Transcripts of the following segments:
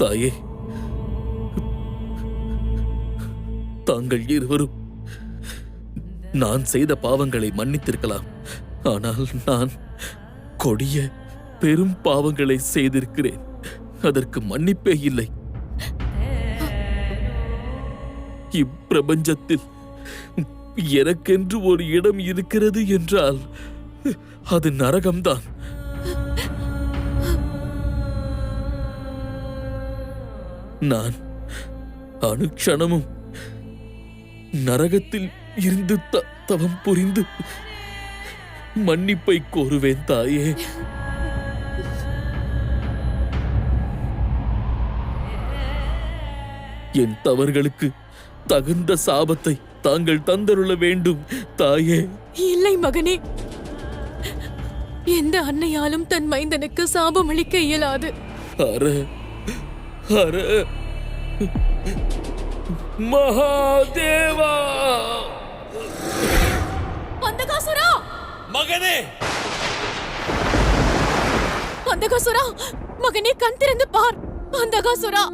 தாயே, தாங்கள் இருவரும் நான் செய்த பாவங்களை மன்னித்திருக்கலாம். ஆனால் நான் கொடிய பெரும் பாவங்களை செய்திருக்கிறேன். அதற்கு மன்னிப்பே இல்லை. இப்பிரபஞ்சத்தில் எனக்கென்று ஒரு இடம் இருக்கிறது என்றால் அது நரகம்தான். நான் அனுக்ஷணமும் நரகத்தில் இருந்து தவம் புரிந்து மன்னிப்பை கோருவேன் தாயே. என் தவறுகளுக்கு தகுந்த சாபத்தை தாங்கள் தந்தருள வேண்டும் தாயே. இல்லை மகனே, எந்த அன்னையாலும் தன் மைந்தனுக்கு சாபம் அளிக்க இயலாது. ஹர ஹர மகாதேவா. அந்தகாசுரா மகனே, அந்தகாசுரா மகனே, கண் திறந்து பார். அந்தகாசுரா,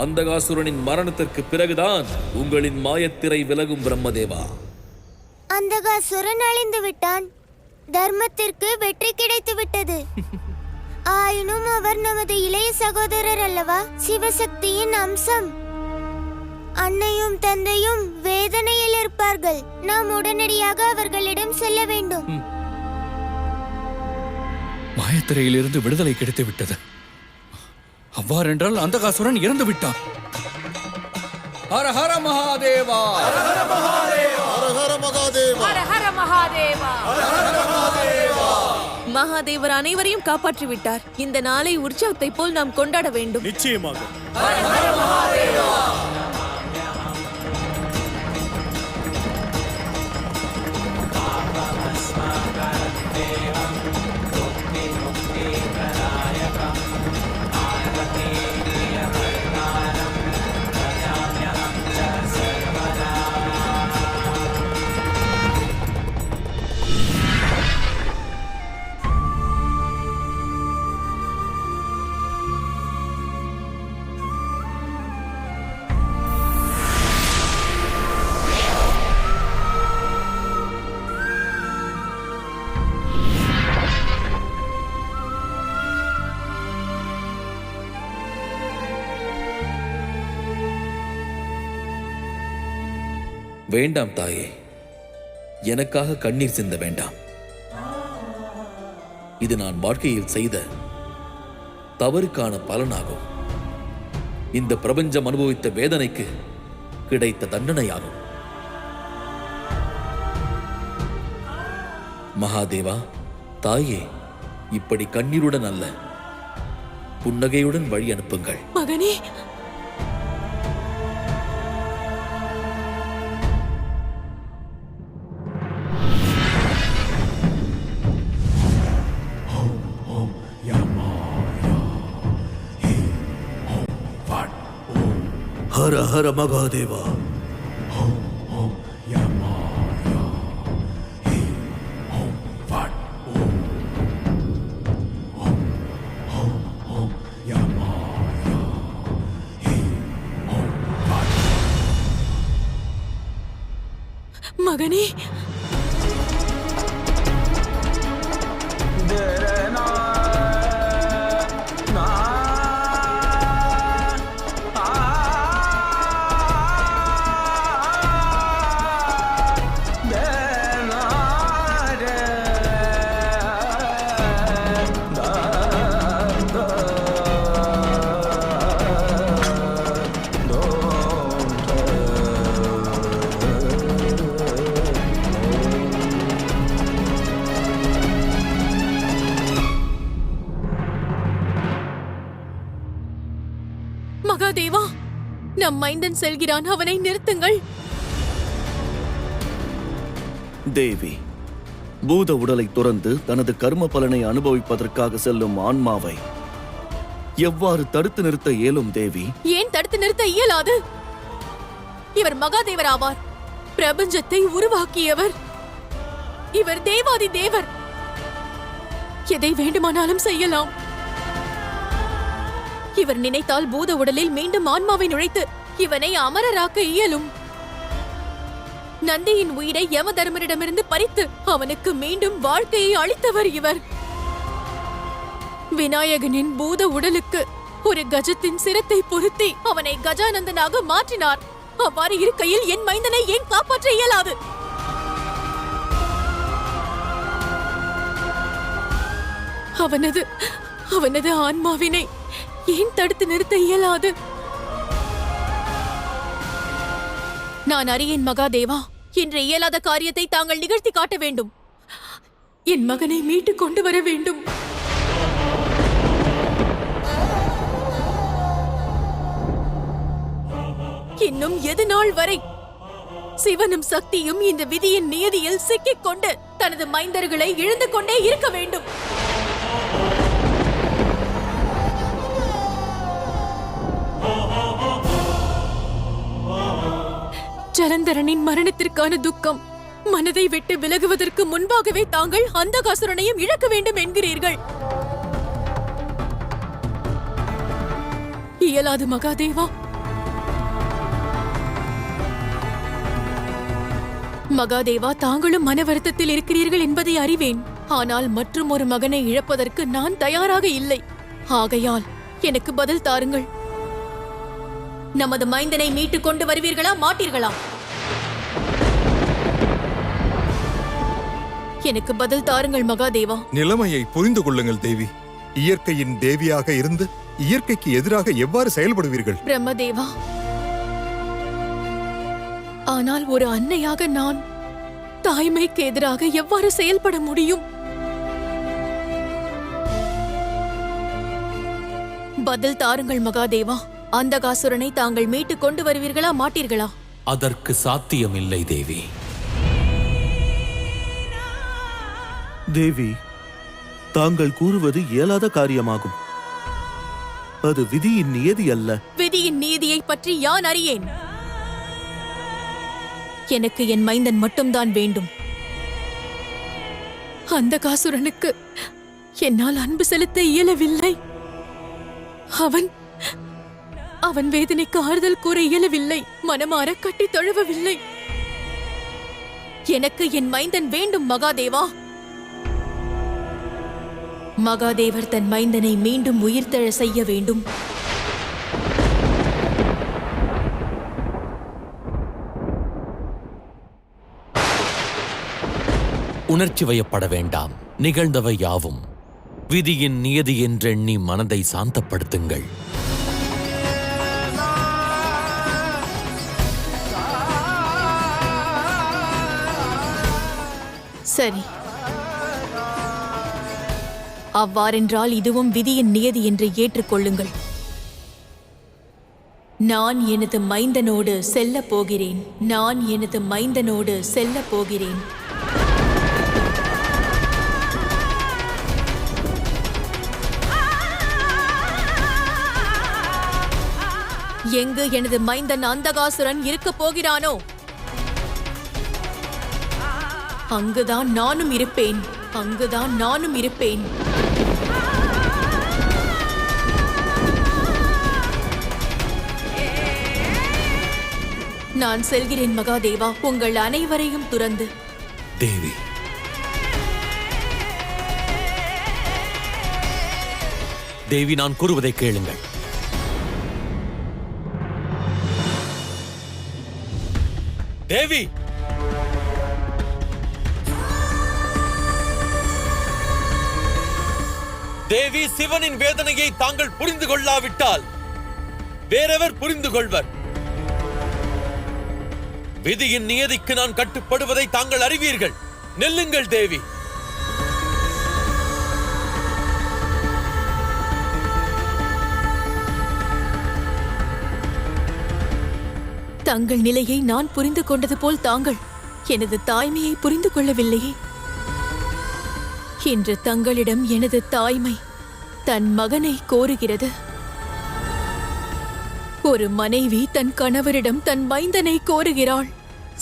அந்தகாசுரனின் மரணத்திற்கு பிறகுதான் உங்களின் மாயத்திரை விலகும் பிரம்மதேவா. அந்தகாசுரன் அழிந்து விட்டான். தர்மத்திற்கு வெற்றி கிடைத்து விட்டது. ஆயினும் அவர் நமது இளைய சகோதரர் அல்லவா, சிவசக்தியின் அம்சம். அன்னையும் தந்தையும் வேதனையில் இருப்பார்கள். நாம் உடனடியாக அவர்களிடம் செல்ல வேண்டும். மாயத்திரையிலிருந்து விடுதலை கிடைத்து விட்டது. அவ்வாறென்றால் அந்தகாசுரன் இறந்து விட்டான். ஹர ஹர மகாதேவா, ஹர ஹர மகாதேவா, ஹர ஹர மகாதேவா, ஹர ஹர மகாதேவா, ஹர ஹர மகாதேவா. மகாதேவர் அனைவரையும் காப்பாற்றி விட்டார். இந்த நாளை உற்சவத்தை போல் நாம் கொண்டாட வேண்டும். நிச்சயமாக. ஹர ஹர மகாதேவா. வேண்டாம் தாயே, எனக்காக கண்ணீர் சிந்த வேண்டாம். இது நான் வாழ்க்கையில் செய்த தவறுக்கான பலனாகும். இந்த பிரபஞ்சம் அனுபவித்த வேதனைக்கு கிடைத்த தண்டனையாகும். மகாதேவா, தாயே, இப்படி கண்ணீருடன் அல்ல, புன்னகையுடன் வழி அனுப்புங்கள். மகனே, ஹர ஹர மகாதேவா. மகனே, மகாதேவா, நம் மைந்தன் செல்கிறான், அவனை நிறுத்துங்கள். தேவி, பூத உடலை துறந்து தனது கர்ம பலனை அனுபவிப்பதற்காக செல்லும் ஆன்மாவை எவ்வாறு தடுத்து நிறுத்த இயலும் தேவி? ஏன் தடுத்து நிறுத்த இயலாது? இவர் மகாதேவர் ஆவார், பிரபஞ்சத்தை உருவாக்கியவர். இவர் தேவாதி தேவர், எதை வேண்டுமானாலும் செய்யலாம். இவர் நினைத்தால் பூத உடலில் மீண்டும் ஆன்மாவை நுழைத்து இவனை அமரராக்க இயலும். நந்தியின் உயிரை யமதர்மரிடமிருந்து பறித்து அவனுக்கு மீண்டும் வாழ்க்கையை அளித்தவர் இவர். விநாயகனின் பூத உடலுக்கு ஒரு கஜத்தின் சிரத்தை பொருத்தி அவனை கஜானந்தனாக மாற்றினார். அவ்வாறு இருக்கையில் என் மைந்தனை ஏன் காப்பாற்ற இயலாது? அவனது ஆன்மாவினை ஏன் தடுத்து நிறுத்த இயலாது? நான் அறியேன் மகாதேவா, இன்று இயலாத காரியத்தை தாங்கள் நிகழ்த்தி காட்ட வேண்டும். என் மகனை மீட்டு கொண்டு வர வேண்டும். இன்னும் எது நாள் வரை சிவனும் சக்தியும் இந்த விதியின் நியதியில் சிக்கிக் கொண்டு தனது மைந்தர்களை இழந்து கொண்டே இருக்க வேண்டும். ஜலந்தரனின் மரணத்திற்கான துக்கம் மனதை விட்டு விலகுவதற்கு முன்பாகவே தாங்கள் அந்தகாசுரனையும் இழக்க வேண்டும் என்கிறீர்கள். இயலாது மகாதேவா. மகாதேவா, தாங்களும் மன வருத்தத்தில் இருக்கிறீர்கள் என்பதை அறிவேன். ஆனால் மற்றும் ஒரு மகனை இழப்பதற்கு நான் தயாராக இல்லை. ஆகையால் எனக்கு பதில் தாருங்கள். நமது மைந்தனை மீட்டு கொண்டு வருவீர்களா, மாட்டீர்களா? எனக்கு பதில் தாருங்கள் மகாதேவா. நிலைமையை புரிந்து கொள்ளுங்கள் தேவி. இயற்கையின் தேவியாக இருந்து இயற்கைக்கு எதிராக எவ்வாறு செயல்படுவீர்கள்? பிரம்மதேவா, ஆனால் ஒரு அன்னையாக நான் தாய்மைக்கு எதிராக எவ்வாறு செயல்பட முடியும்? பதில் தாருங்கள் மகாதேவா. அந்தகாசுரனை தாங்கள் மீட்டு கொண்டு வருவீர்களா, மாட்டீர்களா? அதற்கு சாத்தியமில்லை தேவி. தேவி, தாங்கள் கூறுவது இயலாத காரியமாகும். அது விதியின் நியதி அல்ல. விதியின் நீதியை பற்றி யான் அறியேன். எனக்கு என் மைந்தன் மட்டும்தான் வேண்டும். அந்தகாசுரனுக்கு என்னால் அன்பு செலுத்த இயலவில்லை. அவன் வேதனைக்கு ஆறுதல் கூற இயலவில்லை. மனமாற கட்டி தழுவவில்லை. எனக்கு என் மைந்தன் வேண்டும் மகாதேவா. மகாதேவர் தன் மைந்தனை மீண்டும் உயிர்த்தெழ செய்ய வேண்டும். உணர்ச்சி வயப்பட வேண்டாம். நிகழ்ந்தவை யாவும் விதியின் நியதி என்றெண்ணி மனதை சாந்தப்படுத்துங்கள். சரி, அவ்வாறென்றால் இதுவும் விதியின் நியதி என்று ஏற்றுக்கொள்ளுங்கள். நான் எனது மைந்தனோடு செல்லப் போகிறேன். நான் எனது மைந்தனோடு செல்லப் போகிறேன். எங்கு எனது மைந்தன் அந்தகாசுரன் இருக்கப் போகிறானோ அங்குதான் நானும் இருப்பேன். அங்குதான் நானும் இருப்பேன். நான் செல்கிறேன் மகாதேவா, உங்கள் அனைவரையும் துறந்து. தேவி, தேவி, நான் கூறுவதை கேளுங்கள். தேவி, தேவி, சிவனின் வேதனையை தாங்கள் புரிந்து கொள்ளாவிட்டால் வேறெவர் புரிந்து கொள்வர்? விதியின் நியதிக்கு நான் கட்டுப்படுவதை தாங்கள் அறிவீர்கள். நெல்லுங்கள் தேவி. தங்கள் நிலையை நான் புரிந்து கொண்டது போல் தாங்கள் எனது தாய்மையை புரிந்து கொள்ளவில்லையே. இன்று தங்களிடம் எனது தாய்மை தன் மகனை கோருகிறது. ஒரு மனைவி தன் கணவரிடம் தன் மைந்தனை கோருகிறாள்.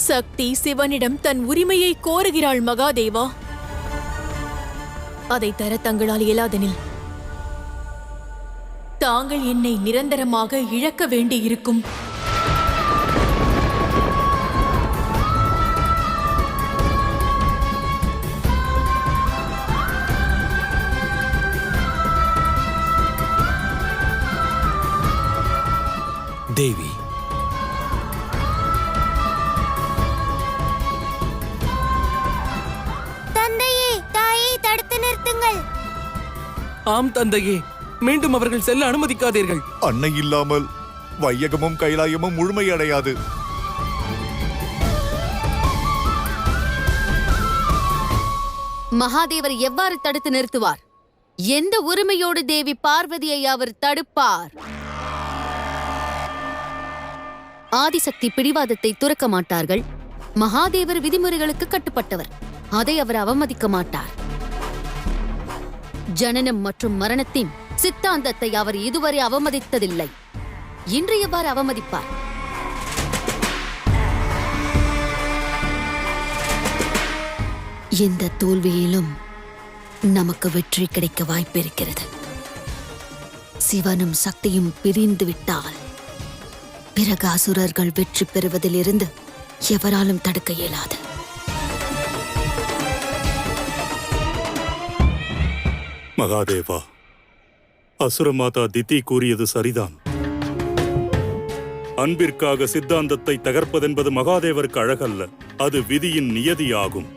சக்தி சிவனிடம் தன் உரிமையை கோருகிறாள். மகாதேவா, அதை தர தங்களால் இயலாதெனில் தாங்கள் என்னை நிரந்தரமாக இழக்க வேண்டியிருக்கும். தேவி, தந்தையே, தாயை தடுத்து நிறுத்துங்கள். ஆம் தந்தையே, மீண்டும் அவர்கள் செல்ல அனுமதிக்காதீர்கள். அன்னை இல்லாமல் வையகமும் கைலாயமும் முழுமையடையாது. மகாதேவர் எவ்வாறு தடுத்து நிறுத்துவார்? எந்த உரிமையோடு தேவி பார்வதியை அவர் தடுப்பார்? ஆதிசக்தி பிடிவாதத்தை துறக்க மாட்டார்கள். மகாதேவர் விதிமுறைகளுக்கு கட்டுப்பட்டவர். அதை அவர் அவமதிக்க மாட்டார். ஜனனம் மற்றும் மரணத்தின் சித்தாந்தத்தை அவர் இதுவரை அவமதித்ததில்லை. இன்று எவ்வாறு அவமதிப்பார்? இந்த தோல்வியிலும் நமக்கு வெற்றி கிடைக்க வாய்ப்பிருக்கிறது. சிவனும் சக்தியும் பிரிந்து விட்டால் பிறகு அசுரர்கள் வெற்றி பெறுவதிலிருந்து எவராலும் தடுக்க இயலாது. மகாதேவா, அசுரமாதா திதி கூறியது சரிதான். அன்பிற்காக சித்தாந்தத்தை தகர்ப்பதென்பது மகாதேவருக்கு அழகல்ல. அது விதியின் நியதியாகும்.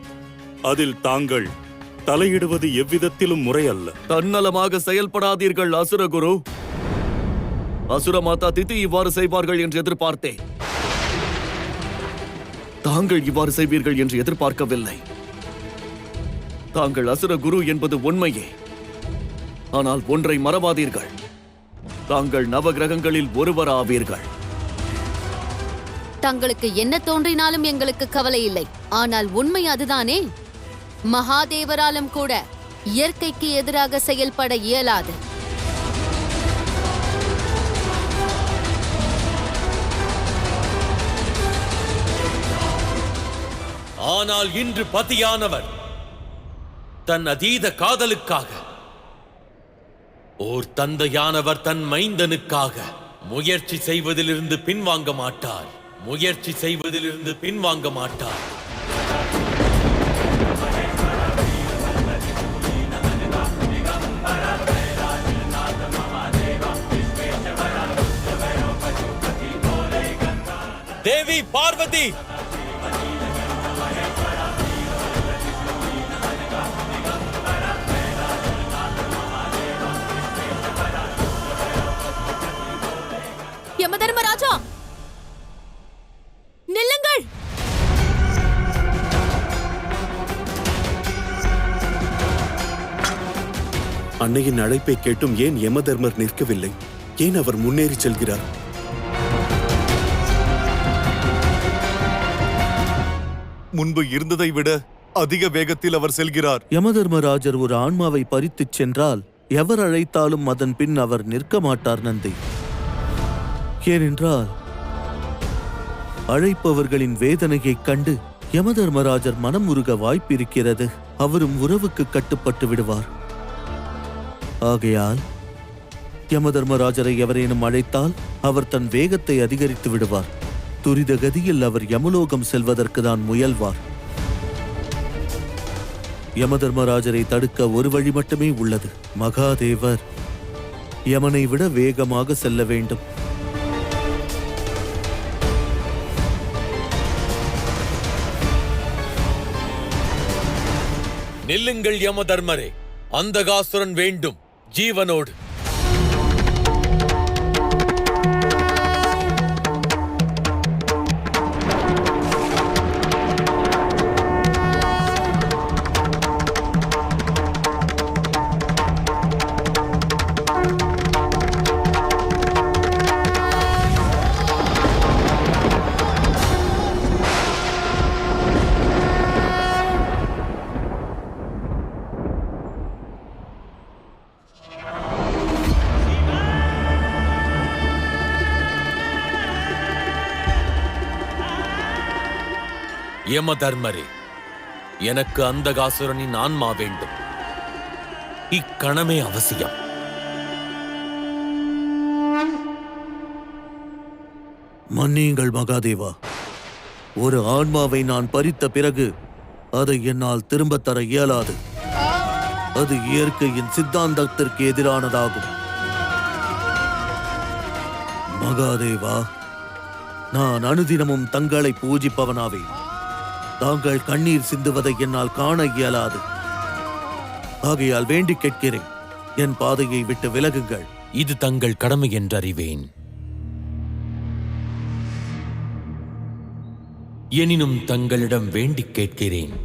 அதில் தாங்கள் தலையிடுவது எவ்விதத்திலும் முறையல்ல. தன்னலமாக செயல்படாதீர்கள் அசுரகுரு. அசுரமாதா திதி இவ்வாறு செய்வார்கள் என்று எதிர்பார்த்தேன். தாங்கள் இவ்வாறு செய்வீர்கள் என்று எதிர்பார்க்கவில்லை. தாங்கள் அசுரகுரு என்பது உண்மையே. ஆனால் ஒன்றை மறவாதீர்கள், தாங்கள் நவகிரகங்களில் ஒருவர் ஆவீர்கள். தங்களுக்கு என்ன தோன்றினாலும் எங்களுக்கு கவலை இல்லை. ஆனால் உண்மை அதுதானே? மகாதேவராலும் கூட இயற்கைக்கு எதிராக செயல்பட இயலாது. ஆனால் இன்று பதியானவர் தன் அதீத காதலுக்காக, ஓர் தந்தையானவர் தன் மைந்தனுக்காக முயற்சி செய்வதிலிருந்து பின்வாங்க மாட்டார். முயற்சி செய்வதிலிருந்து பின்வாங்க மாட்டார். தேவி பார்வதி, யமதர்மராஜா, நில்லுங்கள்! அன்னையின் அழைப்பை கேட்டும் ஏன் யமதர்மர் நிற்கவில்லை? ஏன் அவர் முன்னேறி செல்கிறார்? முன்பு இருந்ததை விட அதிக வேகத்தில் அவர் செல்கிறார். யமதர்மராஜர் ஒரு ஆன்மாவை பறித்துச் சென்றால் எவர் அழைத்தாலும் அதன் பின் அவர் நிற்க மாட்டார் நந்தி. ஏனென்றால் அழைப்பவர்களின் வேதனையைக் கண்டு யமதர்மராஜர் மனம் உருக வாய்ப்பிருக்கிறது. அவரும் உறவுக்கு கட்டுப்பட்டு விடுவார். ஆகையால் யமதர்மராஜரை எவரேனும் அழைத்தால் அவர் தன் வேகத்தை அதிகரித்து விடுவார். துரித கதியில் அவர் யமலோகம் செல்வதற்கு தான் முயல்வார். யமதர்மராஜரை தடுக்க ஒரு வழி மட்டுமே உள்ளது. மகாதேவர் யமனை விட வேகமாக செல்ல வேண்டும். நில்லுங்கள் யமதர்மரே, அந்தகாசுரன் வேண்டும் ஜீவனோடு. யமதர்மரே, எனக்கு அந்தகாசுரனின் ஆன்மா வேண்டும். இக்கணமே அவசியம். மன்னியுங்கள் மகாதேவா, ஒரு ஆன்மாவை நான் பறித்த பிறகு அதை என்னால் திரும்பத் தர இயலாது. அது இயற்கையின் சித்தாந்தத்திற்கு எதிரானதாகும். மகாதேவா, நான் அனுதினமும் தங்களை பூஜிப்பவனாவே. தாங்கள் கண்ணீர் சிந்துவதை என்னால் காண இயலாது. ஆகையால் வேண்டி கேட்கிறேன், என் பாதையை விட்டு விலகுங்கள். இது தங்கள் கடமை என்றறிவேன். எனினும் தங்களிடம் வேண்டி கேட்கிறேன்.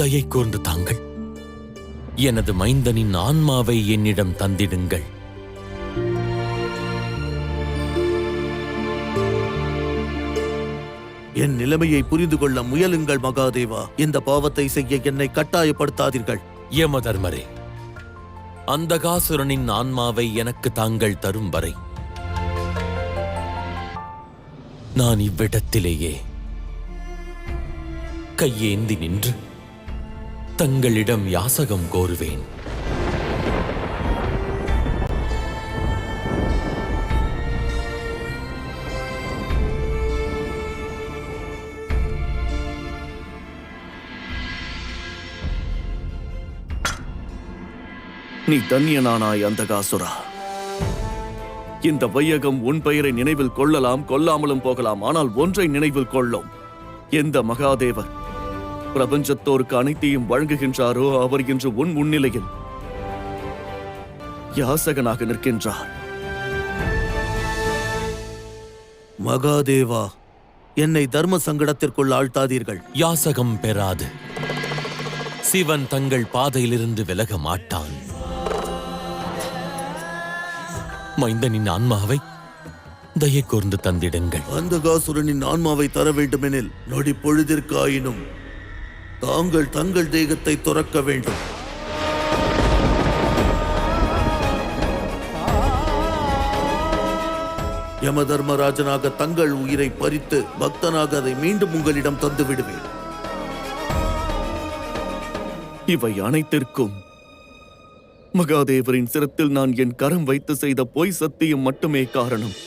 தயை கூர்ந்து தாங்கள் எனது மைந்தனின் ஆன்மாவை என்னிடம் தந்திடுங்கள். என் நிலைமையை புரிந்து கொள்ள முயலுங்கள் மகாதேவா. இந்த பாவத்தை செய்ய என்னை கட்டாயப்படுத்தாதீர்கள். யமதர்மரே, அந்தகாசுரனின் ஆன்மாவை எனக்கு தாங்கள் தரும் வரை நான் இவ்விடத்திலேயே கையேந்தி நின்று தங்களிடம் யாசகம் கோருவேன். நீ தன்யனானாய் அந்தகாசுரா. இந்த வையகம் உன் பெயரை நினைவில் கொள்ளலாம், கொள்ளாமலும் போகலாம். ஆனால் ஒன்றை நினைவில் கொள்ளும். எந்த மகாதேவர் பிரபஞ்சத்தோருக்கு அனைத்தையும் வழங்குகின்றாரோ அவர் இன்று உன் முன்னிலையில் யாசகனாக நிற்கின்றார். மகாதேவா, என்னை தர்ம சங்கடத்திற்குள் ஆழ்த்தாதீர்கள். யாசகம் பெறாது சிவன் தங்கள் பாதையிலிருந்து விலக மாட்டான். மைந்தனின் ஆன்மாவை தயை கூர்ந்து தந்திடுங்கள். அந்தகாசுரனின் ஆன்மாவை தர வேண்டுமெனில் நொடி பொழுதிற்காயினும் தாங்கள் தங்கள் தேகத்தை துறக்க வேண்டும். யமதர்மராஜனாக தங்கள் உயிரை பறித்து பக்தனாக அதை மீண்டும் உங்களிடம் தந்து விடுவேன். இவை அனைத்திற்கும் மகாதேவரின் சிரத்தில் நான் என் கரம் வைத்து செய்த பொய் சத்தியம் மட்டுமே காரணம்.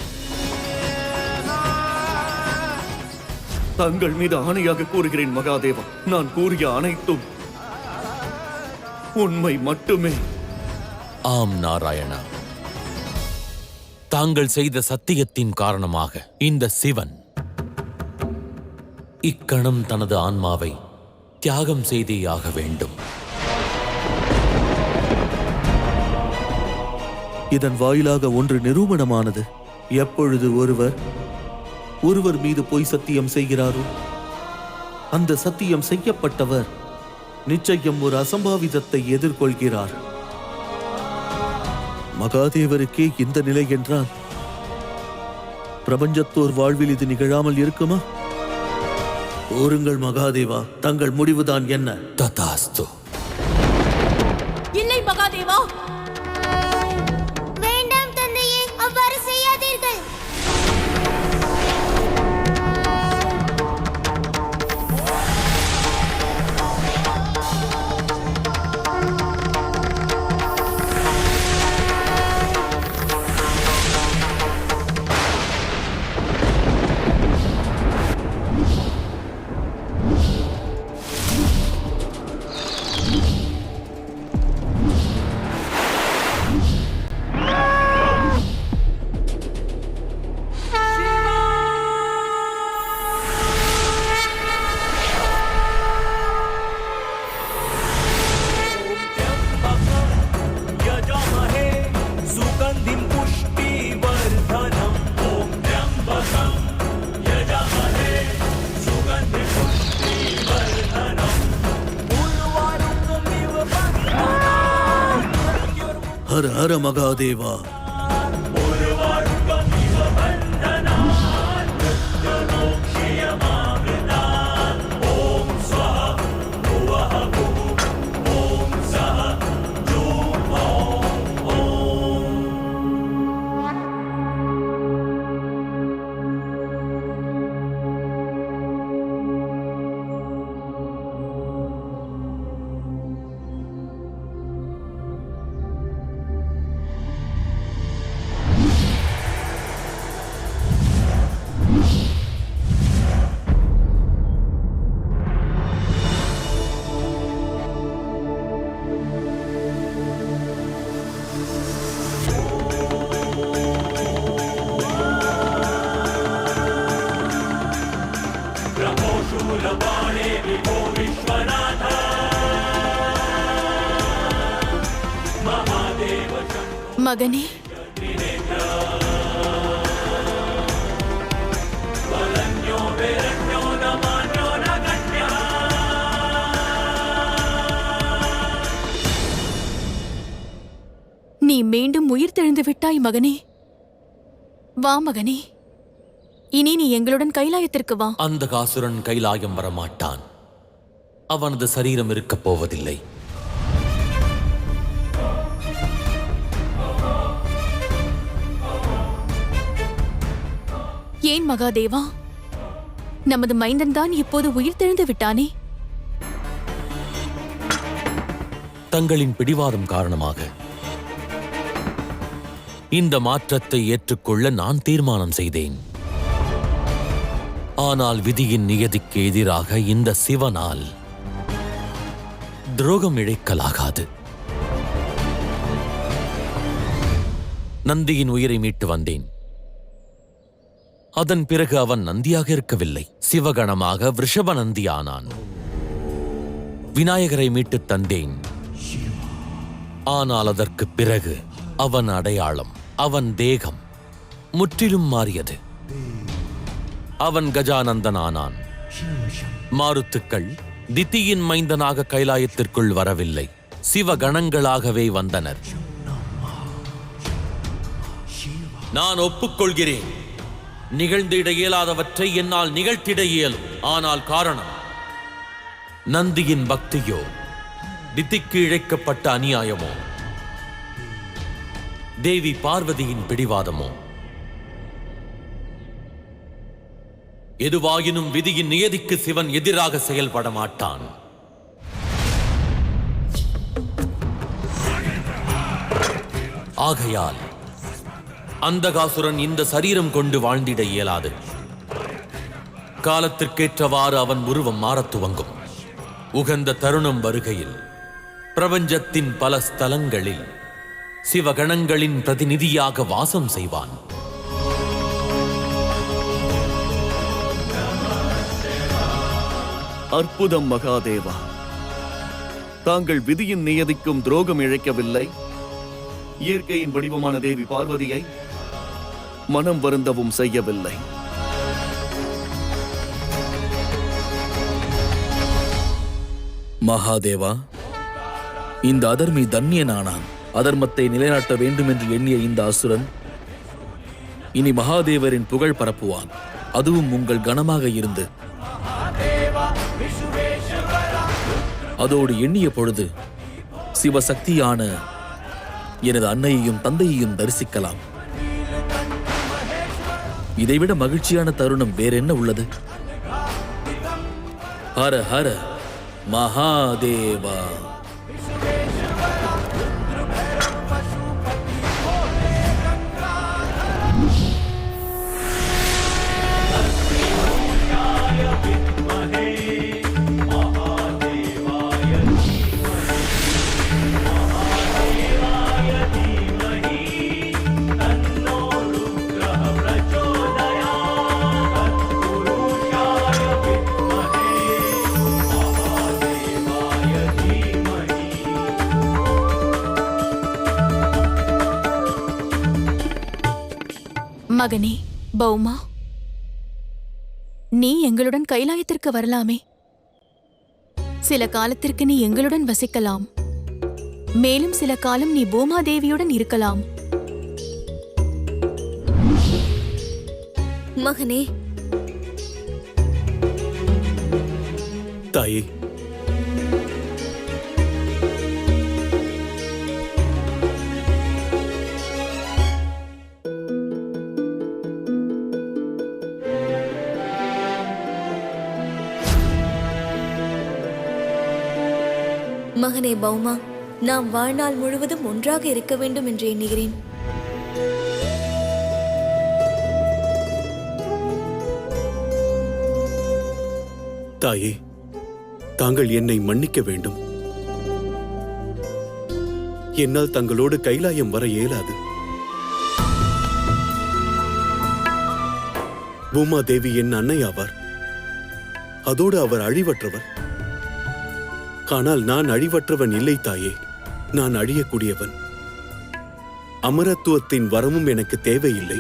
தங்கள் மீது ஆணையாக கூறுகிறேன் மகாதேவா, நான் கூறிய அனைத்தும் உண்மை மட்டுமே. ஆம் நாராயணா, தாங்கள் செய்த சத்தியத்தின் காரணமாக இந்த சிவன் இக்கணம் தனது ஆன்மாவை தியாகம் செய்தேயாக வேண்டும். இதன் வாயிலாக ஒன்று நிரூபணமானது. எப்பொழுது ஒருவர் மீது பொய் சத்தியம் செய்கிறாரோ அந்த சத்தியம் செய்யப்பட்டவர் நிச்சயம் ஒரு அசம்பாவிதத்தை எதிர்கொள்கிறார். மகாதேவருக்கே இந்த நிலை என்றால் பிரபஞ்சத்தோர் வாழ்வில் இது நிகழாமல் இருக்குமா? ஓருங்கள் மகாதேவா, தங்கள் முடிவுதான் என்ன? ததாஸ்து. இல்லை மகாதேவா, வேண்டாம் தந்தையே, அவ்வாறு செய்யாதீர்கள். ஹர ஹர மகாதேவா. மகனே, நீ மீண்டும் உயிர் தெழுந்து விட்டாய் மகனே. வா மகனே, இனி நீ எங்களுடன் கைலாயத்திற்கு வா. அந்தகாசுரன் கைலாயம் வரமாட்டான். அவனது சரீரம் இருக்கப் போவதில்லை. ஏன் மகாதேவா? நமது மைந்தன் தான் இப்போது உயிர் தெழுந்து விட்டானே. தங்களின் பிடிவாதம் காரணமாக இந்த மாற்றத்தை ஏற்றுக்கொள்ள நான் தீர்மானம் செய்தேன். ஆனால் விதியின் நியதிக்கு எதிராக இந்த சிவனால் துரோகம் இழைக்கலாகாது. நந்தியின் உயிரை மீட்டு வந்தேன். அதன் பிறகு அவன் நந்தியாக இருக்கவில்லை, சிவகணமாக விருஷப நந்தியானான். விநாயகரை மீட்டுத் தந்தேன். ஆனால் அதற்கு பிறகு அவன் அடையாளம், அவன் தேகம் முற்றிலும் மாறியது. அவன் கஜானந்தன் ஆனான். மாருத்துக்கள் திதியின் மைந்தனாக கைலாயத்திற்குள் வரவில்லை, சிவகணங்களாகவே வந்தனர். நான் ஒப்புக்கொள்கிறேன், நிகழ்ந்திட இயலாதவற்றை என்னால் நிகழ்த்திட இயலும். ஆனால் காரணம் நந்தியின் பக்தியோ, திதிக்கு இழைக்கப்பட்ட அநியாயமோ, தேவி பார்வதியின் பிடிவாதமோ, எதுவாயினும் விதியின் நியதிக்கு சிவன் எதிராக செயல்பட மாட்டான். ஆகையால் அந்தகாசுரன் இந்த சரீரம் கொண்டு வாழ்ந்திட இயலாது. காலத்திற்கேற்றவாறு அவன் உருவம் மாறத் துவங்கும். உகந்த தருணம் வருகையில் பிரபஞ்சத்தின் பல ஸ்தலங்களில் சிவகணங்களின் பிரதிநிதியாக வாசம் செய்வான். அற்புதம் மகாதேவா. தாங்கள் விதியின் நியதிக்கும் துரோகம் இழைக்கவில்லை. இயற்கையின் வடிவமான தேவி பார்வதியை மனம் வருந்தவும் செய்யவில்லை. மகாதேவா, இந்த அதர்மி தன்யனானான். அதர்மத்தை நிலைநாட்ட வேண்டும் என்று எண்ணிய இந்த அசுரன் இனி மகாதேவரின் புகழ் பரப்புவான். அதுவும் உங்கள் கணமாக இருந்து. அதோடு எண்ணிய பொழுது சிவசக்தியான எனது அன்னையையும் தந்தையையும் தரிசிக்கலாம். இதைவிட மகிழ்ச்சியான தருணம் வேறென்ன உள்ளது? ஹர ஹர மகாதேவா. மகனே பௌமா, நீ எங்களுடன் கைலாயத்திற்கு வரலாமே. சில காலத்திற்கு நீ எங்களுடன் வசிக்கலாம். மேலும் சில காலம் நீ பூமாதேவியுடன் இருக்கலாம். மகனே, தாயே, மகனே பௌமா, நாம் வாழ்நாள் முழுவதும் ஒன்றாக இருக்க வேண்டும் என்று எண்ணுகிறேன். தாயே, தாங்கள் என்னை மன்னிக்க வேண்டும். என்னால் தங்களோடு கைலாயம் வர இயலாது. பூமாதேவி என் அன்னை ஆவார். அதோடு அவர் அழிவற்றவர். ஆனால் நான் அழிவற்றவன் இல்லை தாயே. நான் அழியக்கூடியவன். அமரத்துவத்தின் வரமும் எனக்கு தேவையில்லை.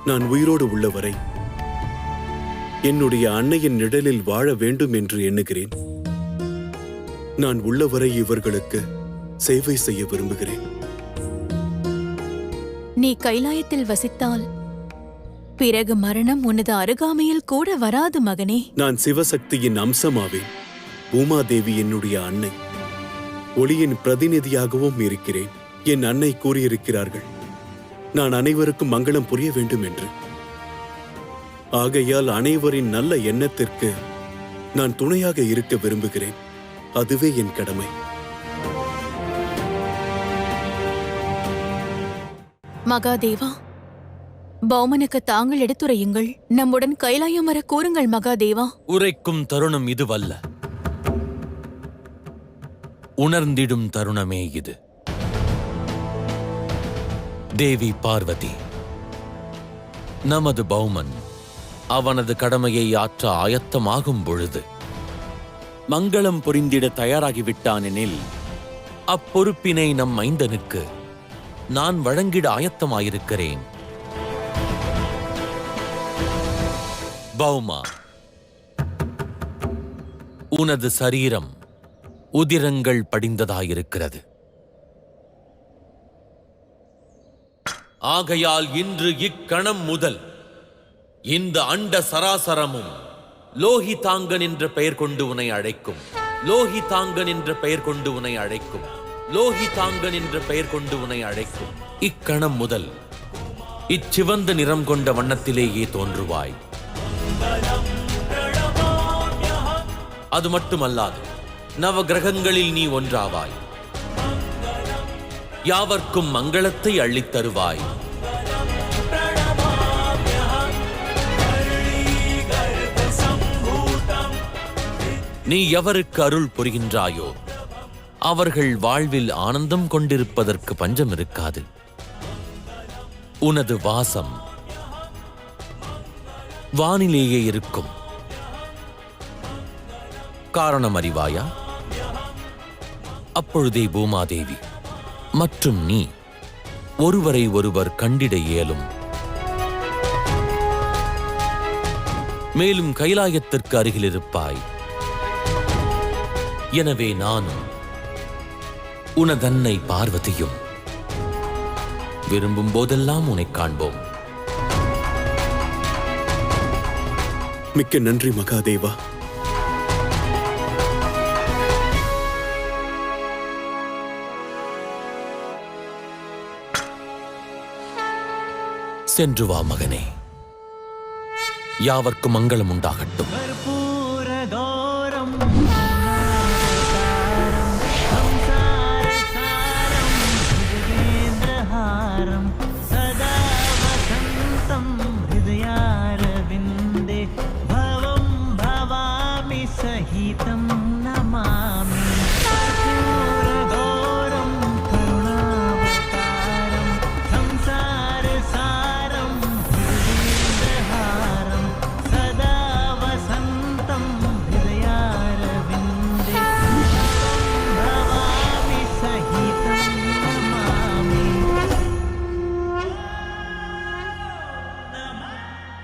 நான் உயிரோடு உள்ளவரை என்னுடைய அன்னையின் நிழலில் வாழ வேண்டும் என்று எண்ணுகிறேன். நான் உள்ளவரை இவர்களுக்கு சேவை செய்ய விரும்புகிறேன். நீ கைலாயத்தில் வசித்தால் பிறகு மரணம் உனது அருகாமையில் கூட வராது மகனே. நான் சிவசக்தியின் அம்சமாவேன். பூமாதேவி என்னுடைய அன்னை. ஒளியின் பிரதிநிதியாகவும் இருக்கிறேன். என் அன்னை கூறியிருக்கிறார்கள், நான் அனைவருக்கும் மங்களம் புரிய வேண்டும் என்று. ஆகையால் அனைவரின் நல்ல எண்ணத்திற்கு நான் துணையாக இருக்க விரும்புகிறேன். அதுவே என் கடமை. மகாதேவா, பௌமனுக்கு தாங்கள் எடுத்துரையுங்கள். நம்முடன் கைலாயம் வர கூறுங்கள் மகாதேவா. உரைக்கும் தருணம் இதுவல்ல, உணர்ந்திடும் தருணமே இது. தேவி பார்வதி, நமது பௌமன் அவனது கடமையை ஆற்ற ஆயத்தமாகும் பொழுது மங்களம் புரிந்திட தயாராகிவிட்டானெனில் அப்பொறுப்பினை நம் மைந்தனுக்கு நான் வழங்கிட ஆயத்தமாயிருக்கிறேன். பௌமா, உனது சரீரம் உதிரங்கள் படிந்ததாயிருக்கிறது. ஆகையால் இன்று இக்கணம் முதல் இந்த அண்ட சராசரமும் லோகிதாங்கன் என்ற பெயர் கொண்டு உன்னை அழைக்கும். லோகிதாங்கன் என்ற பெயர் கொண்டு உன்னை அழைக்கும். லோகிதாங்கன் என்ற பெயர் கொண்டு உன்னை அழைக்கும். இக்கணம் முதல் இச்சிவந்த நிறம் கொண்ட வண்ணத்திலேயே தோன்றுவாய். அது மட்டுமல்லாது நவ கிரகங்களில் நீ ஒன்றாவாய். யாவர்க்கும் மங்களத்தை அள்ளித் தருவாய். நீ எவருக்கு அருள் புரிகின்றாயோ அவர்கள் வாழ்வில் ஆனந்தம் கொண்டிருப்பதற்கு பஞ்சம் இருக்காது. உனது வாசம் வானிலேயே இருக்கும். காரணம் அறிவாயா? அப்பொழுதே பூமாதேவி மற்றும் நீ ஒருவரை ஒருவர் கண்டிட இயலும். மேலும் கைலாயத்திற்கு அருகில் இருப்பாய். எனவே நானும் உனதன்னை பார்வதியும் விரும்பும் போதெல்லாம் உன்னை காண்போம். மிக்க நன்றி மகாதேவா. சென்று வா மகனே. யாவர்க்கும் மங்களம் உண்டாகட்டும்.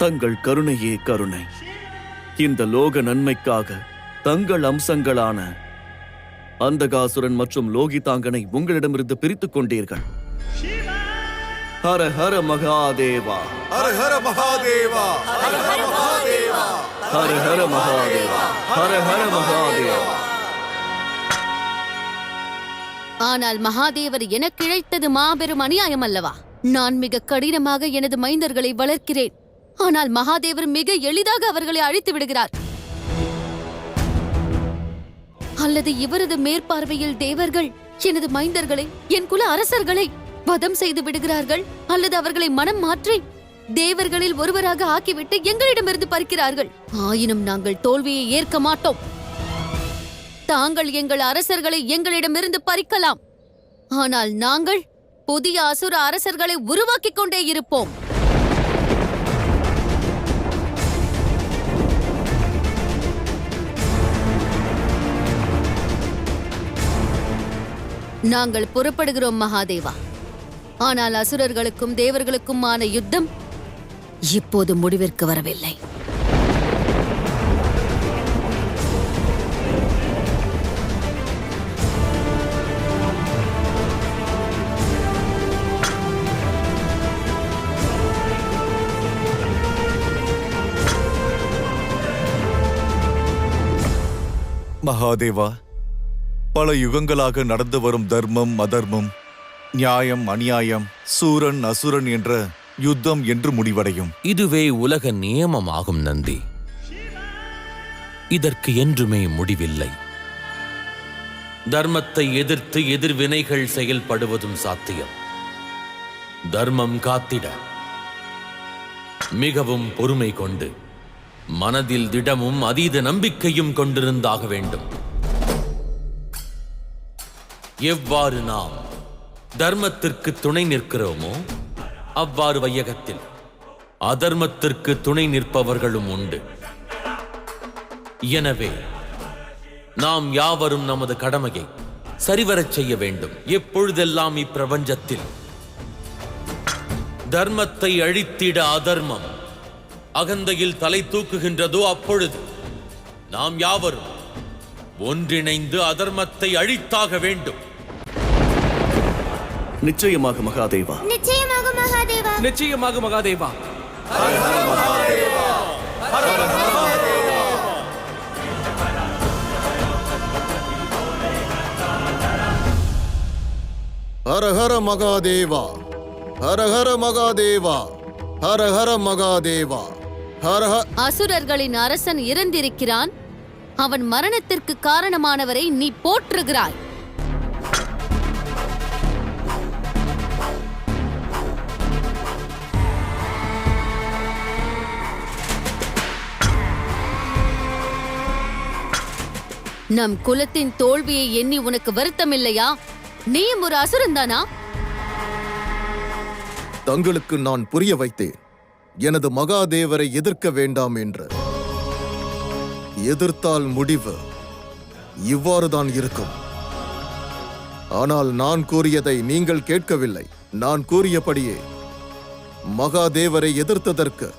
தங்கள் கருணையே கருணை. இந்த லோக நன்மைக்காக தங்கள் அம்சங்களான அந்தகாசுரன் மற்றும் லோகிதாங்கனை உங்களிடமிருந்து பிரித்துக் கொண்டீர்கள். ஹர ஹர மகாதேவா, ஹர ஹர மகாதேவா, ஹர ஹர மகாதேவா, ஹர ஹர மகாதேவா, ஹர ஹர மகாதேவா. ஆனால் மகாதேவர் எனக்கு இழைத்தது மாபெரும் அநியாயம் அல்லவா? நான் மிக கடினமாக எனது மைந்தர்களை வளர்க்கிறேன். ஆனால் மகாதேவர் மிக எளிதாக அவர்களை அழித்து விடுகிறார். அல்லது இவரது மேற்பார்வையில் தேவர்கள் எனது மைந்தர்களை, என் குல அரசர்களை வதம் செய்து விடுகிறார்கள், அல்லது அவர்களை மனம் மாற்றி தேவர்களில் ஒருவராக ஆக்கிவிட்டு எங்களிடமிருந்து பறிக்கிறார்கள். ஆயினும் நாங்கள் தோல்வியை ஏற்க மாட்டோம். தாங்கள் எங்கள் அரசர்களை எங்களிடமிருந்து பறிக்கலாம், ஆனால் நாங்கள் புதிய அசுர அரசர்களை உருவாக்கிக் கொண்டே இருப்போம். நாங்கள் புறப்படுகிறோம் மகாதேவா. ஆனால் அசுரர்களுக்கும் தேவர்களுக்குமான யுத்தம் இப்போது முடிவிற்கு வரவில்லை. மகாதேவா, பல யுகங்களாக நடந்து வரும் தர்மம் அதர்மம், நியாயம் அநியாயம், சூரன் அசுரன் என்ற யுத்தம் என்று முடிவடையும். இதுவே உலக நியமமாகும் நந்தி. இதற்கு என்றுமே முடிவில்லை. தர்மத்தை எதிர்த்து எதிர்வினைகள் செயல்படுவதும் சாத்தியம். தர்மம் காத்திட மிகவும் பொறுமை கொண்டு மனதில் திடமும் அதீத நம்பிக்கையும் கொண்டிருந்தாக வேண்டும். எவ்வாறு நாம் தர்மத்திற்கு துணை நிற்கிறோமோ அவ்வாறு வையகத்தில் அதர்மத்திற்கு துணை நிற்பவர்களும் உண்டு. எனவே நாம் யாவரும் நமது கடமையை சரிவரச் செய்ய வேண்டும். எப்பொழுதெல்லாம் இப்பிரபஞ்சத்தில் தர்மத்தை அழித்திட அதர்மம் அகந்தையில் தலை தூக்குகின்றதோ அப்பொழுது நாம் யாவரும் ஒன்றிணைந்து அதர்மத்தை அழித்தாக வேண்டும். நிச்சயமாக மகாதேவா. நிச்சயமாக மகாதேவா. நிச்சயமாக மகாதேவா. ஹர ஹர மகாதேவா, ஹர ஹர மகாதேவா. ஹர ஹர மகாதேவா, ஹர ஹர மகாதேவா, ஹர ஹர மகாதேவா, ஹர ஹர. அசுரர்களின் அரசன் இறந்திருக்கிறான். அவன் மரணத்திற்கு காரணமானவரை நீ போற்றுகிறாய். நம் குலத்தின் தோல்வியை எண்ணி உனக்கு வருத்தமில்லையா? நீயும் ஒரு அசுரன்தானா? தங்களுக்கு நான் புரிய வைத்தேன், எனது மகாதேவரை எதிர்க்க வேண்டாம் என்று. எதிர்த்தால் முடிவு இவ்வாறுதான் இருக்கும். ஆனால் நான் கூறியதை நீங்கள் கேட்கவில்லை. நான் கூறியபடியே மகாதேவரை எதிர்த்ததற்கு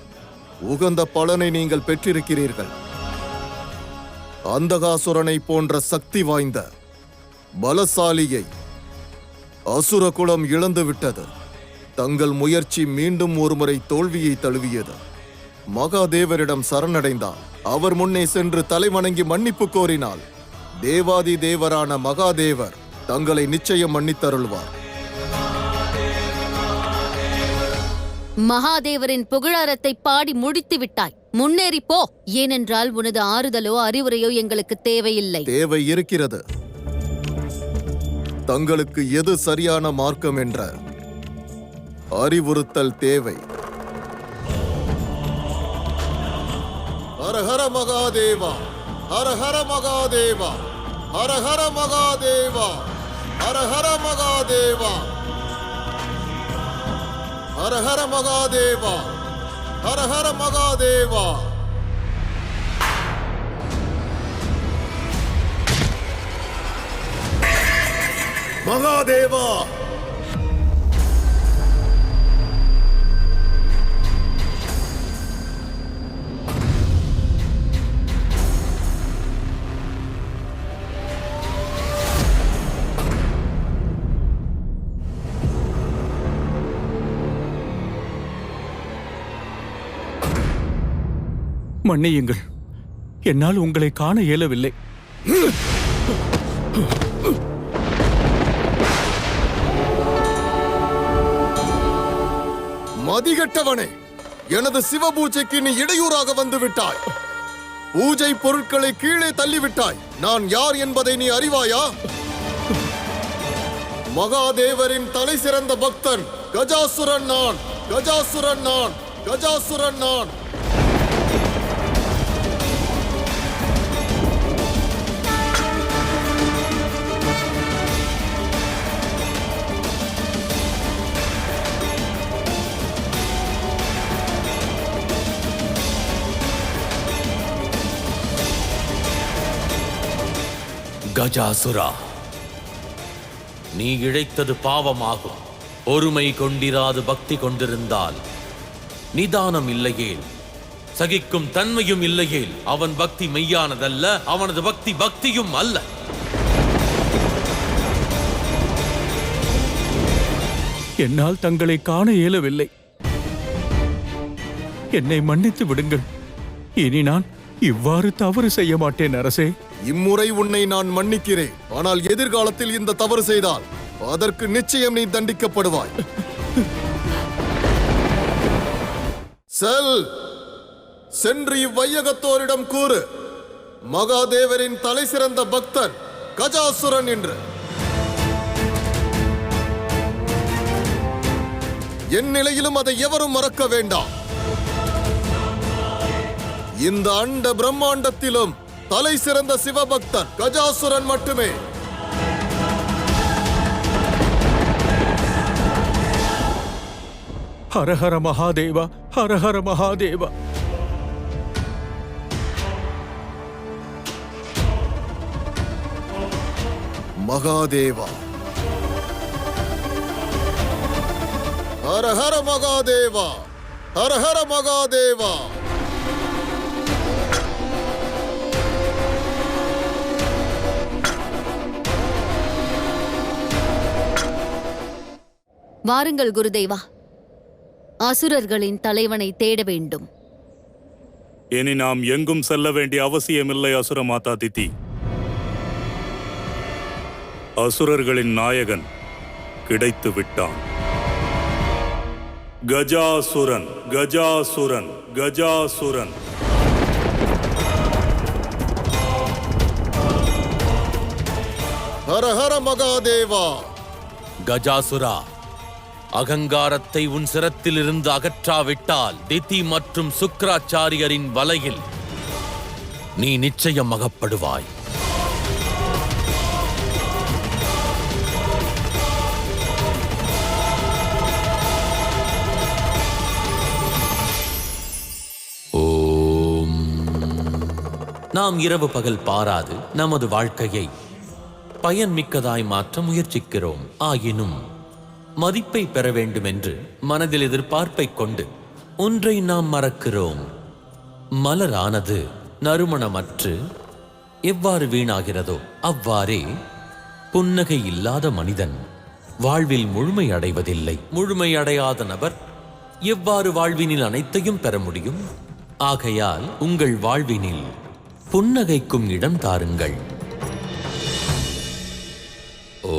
உகந்த பலனை நீங்கள் பெற்றிருக்கிறீர்கள். அந்தகாசுரனை போன்ற சக்தி வாய்ந்த பலசாலியை அசுர குலம் இழந்துவிட்டது. தங்கள் முயற்சி மீண்டும் ஒருமுறை தோல்வியை தழுவியது. மகாதேவரிடம் சரணடைந்தால், அவர் முன்னே சென்று தலைவணங்கி மன்னிப்பு கோரினால், தேவாதி தேவரான மகாதேவர் தங்களை நிச்சயம் மன்னித்தருள்வார். மகாதேவரின் புகழாரத்தை பாடி முடித்து விட்டாய். முன்னேறி போ. ஏனென்றால் உனது ஆறுதலோ அறிவுரையோ எங்களுக்கு தேவையில்லை. தேவை இருக்கிறது. தங்களுக்கு எது சரியான மார்க்கம் என்ற அறிவுறுத்தல் தேவை. ஹர ஹர மகாதேவா, ஹர ஹர மகாதேவா, ஹர ஹர மகாதேவா, ஹர ஹர மகாதேவா, ஹர ஹர மகாதேவா, ஹர ஹர மகாதேவா. மகாதேவா, மன்னியுங்கள், என்னால் உங்களை காண இயலவில்லை. மதிகெட்டவனே, எனது சிவபூஜைக்கு நீ இடையூறாக வந்து விட்டாய். பூஜை பொருட்களை கீழே தள்ளிவிட்டாய். நான் யார் என்பதை நீ அறிவாயா? மகாதேவரின் தலை சிறந்த பக்தன் கஜாசுரன் நான், கஜாசுரன் நான், கஜாசுரன் நான். கஜாசுரா, நீ இழைத்தது பாவமாகும். பொறுமை கொண்டிராது பக்தி கொண்டிருந்தால், நிதானம் இல்லையேல், சகிக்கும் தன்மையும் இல்லையேல், அவன் பக்தி மெய்யானதல்ல, அவனது பக்தி பக்தியும் அல்ல. என்னால் தங்களை காண இயலவில்லை. என்னை மன்னித்து விடுங்கள். இனி நான் இவ்வாறு தவறு செய்ய மாட்டேன் அரசே. இம்முறை உன்னை நான் மன்னிக்கிறேன். ஆனால் எதிர்காலத்தில் இந்த தவறு செய்தால் அதற்கு நிச்சயம் நீ தண்டிக்கப்படுவாய். செல், சென்று இவ்வையகத்தோரிடம் கூறு, மகாதேவரின் தலை சிறந்த பக்தன் கஜாசுரன் என்று. என் நிலையிலும் அதை எவரும் மறக்க வேண்டாம். இந்த அண்ட பிரம்மாண்டத்திலும் தலை சிறந்த சிவபக்தன் கஜாசுரன் மட்டுமே. ஹரஹர மகாதேவா, ஹரஹர மகாதேவா. மகாதேவா, ஹரஹர மகாதேவா, ஹரஹர மகாதேவா. வாருங்கள் குருதேவா. அசுரர்களின் தலைவனை தேட வேண்டும். இனி நாம் எங்கும் செல்ல வேண்டிய அவசியமில்லை அசுர மாதா திதி. அசுரர்களின் நாயகன் கிடைத்து விட்டான். கஜாசுரன், கஜாசுரன், கஜாசுரன். ஹர ஹர மகாதேவா. கஜாசுரா, அகங்காரத்தை உன் சிரத்திலிருந்து அகற்றாவிட்டால் திதி மற்றும் சுக்ராச்சாரியரின் வலையில் நீ நிச்சயம் அகப்படுவாய். நாம் இரவு பகல் பாராது நமது வாழ்க்கையை பயன்மிக்கதாய் மாற்ற முயற்சிக்கிறோம். ஆயினும் மதிப்பை பெற வேண்டும் என்று மனதில் எதிர்பார்ப்பை கொண்டு ஒன்றை நாம் மறக்கிறோம். மலரானது நறுமணமற்று எவ்வாறு வீணாகிறதோ அவ்வாறே புன்னகை இல்லாத மனிதன் வாழ்வில் முழுமை அடைவதில்லை. முழுமை அடையாத நபர் எவ்வாறு வாழ்வினில் அனைத்தையும் பெற முடியும்? ஆகையால் உங்கள் வாழ்வினில் புன்னகைக்கும் இடம் தாருங்கள். ஓ